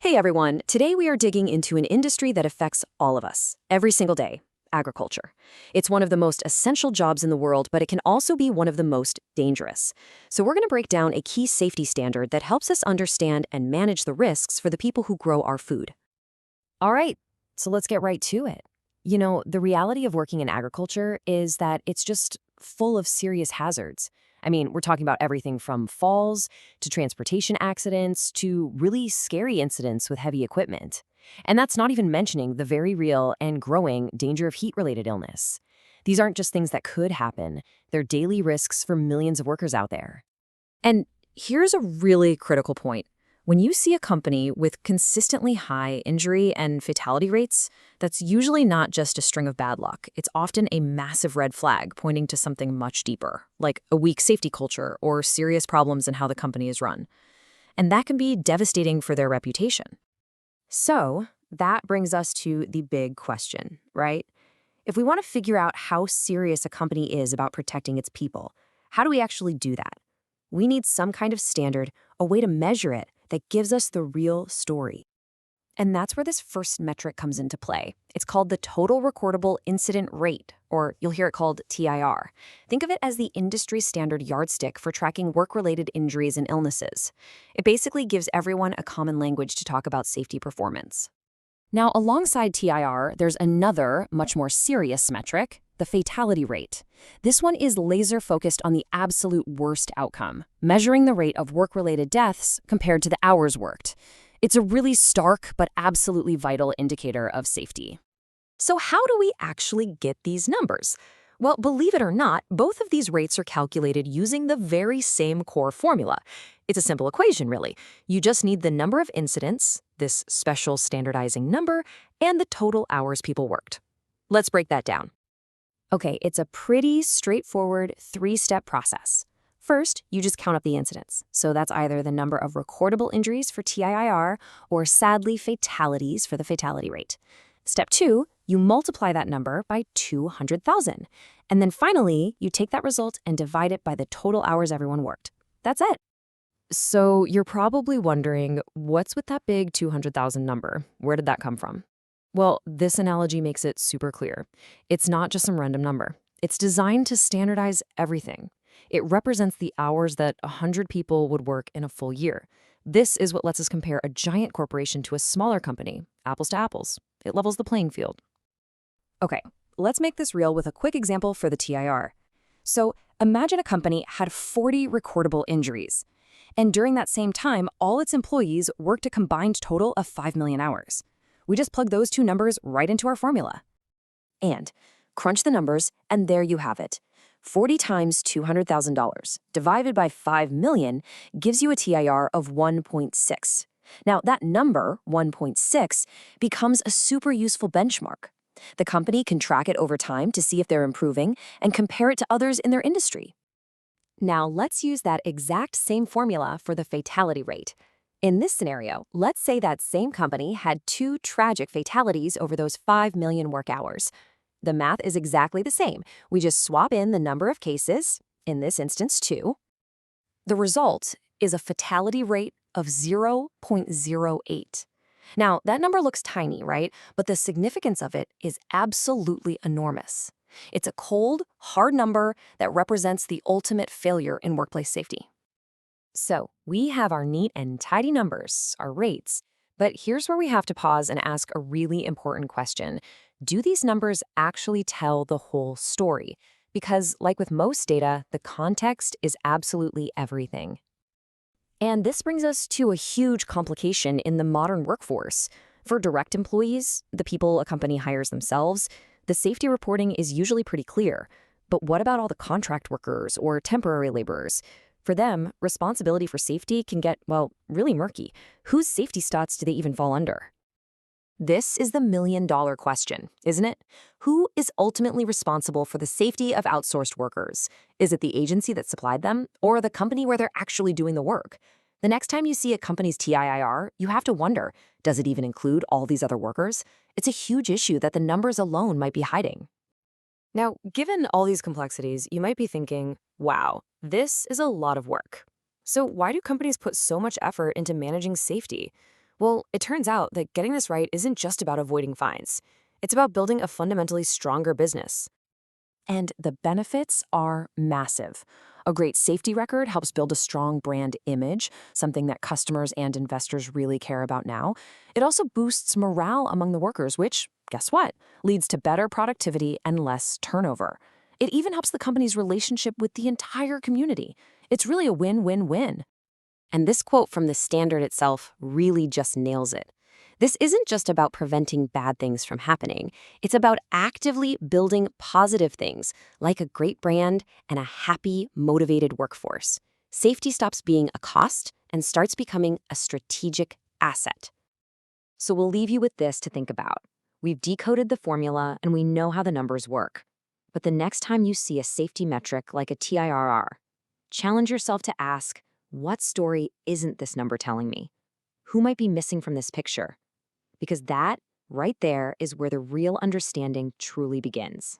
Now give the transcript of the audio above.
Hey everyone, today we are digging into an industry that affects all of us, every single day, agriculture. It's one of the most essential jobs in the world, but it can also be one of the most dangerous. So we're going to break down a key safety standard that helps us understand and manage the risks for the people who grow our food. All right, so let's get right to it. The reality of working in agriculture is that it's just full of serious hazards. I mean, we're talking about everything from falls to transportation accidents to really scary incidents with heavy equipment. And that's not even mentioning the very real and growing danger of heat-related illness. These aren't just things that could happen. They're daily risks for millions of workers out there. And here's a really critical point. When you see a company with consistently high injury and fatality rates, that's usually not just a string of bad luck. It's often a massive red flag pointing to something much deeper, like a weak safety culture or serious problems in how the company is run. And that can be devastating for their reputation. So that brings us to the big question, right? If we want to figure out how serious a company is about protecting its people, how do we actually do that? We need some kind of standard, a way to measure it that gives us the real story. And that's where this first metric comes into play. It's called the total recordable incident rate, or you'll hear it called TIR. Think of it as the industry standard yardstick for tracking work-related injuries and illnesses. It basically gives everyone a common language to talk about safety performance. Now, alongside TIR, there's another, much more serious metric, the fatality rate. This one is laser-focused on the absolute worst outcome, measuring the rate of work-related deaths compared to the hours worked. It's a really stark but absolutely vital indicator of safety. So how do we actually get these numbers? Well, believe it or not, both of these rates are calculated using the very same core formula. It's a simple equation, really. You just need the number of incidents, this special standardizing number, and the total hours people worked. Let's break that down. Okay, it's a pretty straightforward three-step process. First, you just count up the incidents. So that's either the number of recordable injuries for TIR or sadly fatalities for the fatality rate. Step 2, you multiply that number by 200,000. And then finally, you take that result and divide it by the total hours everyone worked. That's it. So you're probably wondering, what's with that big 200,000 number? Where did that come from? Well, this analogy makes it super clear. It's not just some random number. It's designed to standardize everything. It represents the hours that 100 people would work in a full year. This is what lets us compare a giant corporation to a smaller company, apples to apples. It levels the playing field. Okay, let's make this real with a quick example for the TIR. So imagine a company had 40 recordable injuries. And during that same time, all its employees worked a combined total of 5 million hours. We just plug those two numbers right into our formula. And crunch the numbers, and there you have it. 40 times $200,000 divided by 5 million gives you a TIR of 1.6. Now, that number, 1.6, becomes a super useful benchmark. The company can track it over time to see if they're improving and compare it to others in their industry. Now, let's use that exact same formula for the fatality rate. In this scenario, let's say that same company had 2 tragic fatalities over those 5 million work hours. The math is exactly the same. We just swap in the number of cases, in this instance 2. The result is a fatality rate of 0.08. Now, that number looks tiny, right? But the significance of it is absolutely enormous. It's a cold, hard number that represents the ultimate failure in workplace safety. So we have our neat and tidy numbers, our rates, but here's where we have to pause and ask a really important question. Do these numbers actually tell the whole story? Because like with most data, the context is absolutely everything. And this brings us to a huge complication in the modern workforce. For direct employees, the people a company hires themselves, the safety reporting is usually pretty clear. But what about all the contract workers or temporary laborers? For them, responsibility for safety can get, well, really murky. Whose safety stats do they even fall under? This is the million-dollar question, isn't it? Who is ultimately responsible for the safety of outsourced workers? Is it the agency that supplied them, or the company where they're actually doing the work? The next time you see a company's TIR, you have to wonder, does it even include all these other workers? It's a huge issue that the numbers alone might be hiding. Now, given all these complexities, you might be thinking, wow, this is a lot of work. So why do companies put so much effort into managing safety? Well, it turns out that getting this right isn't just about avoiding fines. It's about building a fundamentally stronger business. And the benefits are massive. A great safety record helps build a strong brand image, something that customers and investors really care about now. It also boosts morale among the workers, which, guess what, leads to better productivity and less turnover. It even helps the company's relationship with the entire community. It's really a win-win-win. And this quote from the standard itself really just nails it. This isn't just about preventing bad things from happening. It's about actively building positive things, like a great brand and a happy, motivated workforce. Safety stops being a cost and starts becoming a strategic asset. So we'll leave you with this to think about. We've decoded the formula and we know how the numbers work. But the next time you see a safety metric like a TIRR, challenge yourself to ask, what story isn't this number telling me? Who might be missing from this picture? Because that, right there, is where the real understanding truly begins.